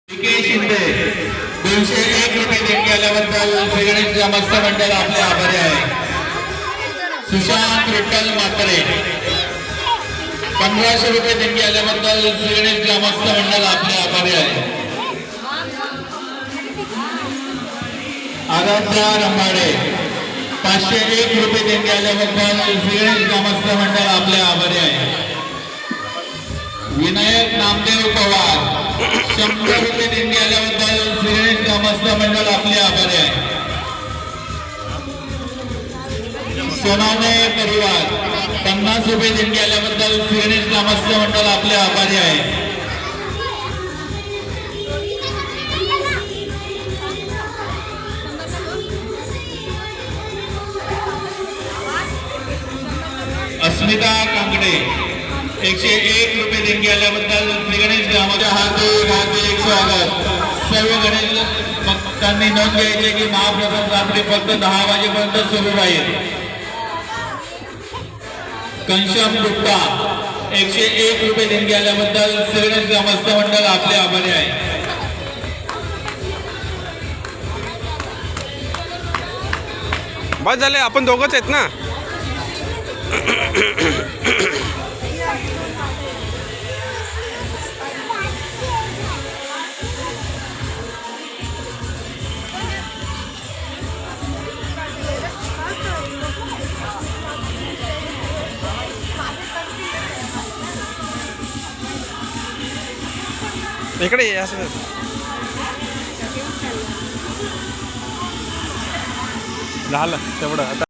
शिंदे 201 रुपये देणगी आल्याबद्दल श्रीगणेश ग्रामस्थ मंडळ आपले आभारी आहे। सुशांत विठ्ठल म्हात्रे 1500 रुपये देणगी आल्याबद्दल श्रीगणेश ग्रामस्थ मंडळ आपले आभारी आहे। आराध्या रंभाडे 501 रुपये देणगी आल्याबद्दल श्रीगणेश ग्रामस्थ मंडळ आपले आभारी आहे। विनायक नामदेव पवार 100 रुपये देणगी आल्याबद्दल श्रीगणेश ग्रामस्थ मंडळ आपले आभारी आहे। सोनाने परिवार 50 रुपये देणगी आल्याबद्दल श्रीगणेश ग्रामस्थ मंडळ आपले आभारी आहे। अस्मिता कांगडे 101 रुपये देणगी आल्याबद्दल श्रीगणेश ग्रामच्या हार्दिक स्वागत। सर्व गणेश भक्तांनी नोंद घ्यायची की महाप्रसाद रात्री फक्त 10 वाजेपर्यंत सुरू राहील। कंशम गुप्ता 101 रुपये देणगी आल्याबद्दल श्रीगणेश ग्रामस्थ मंडळ आपले आभारी आहे। बस झाले, आपण दोघंच आहेत ना। इकडे ये असं झालं तेवढं आता।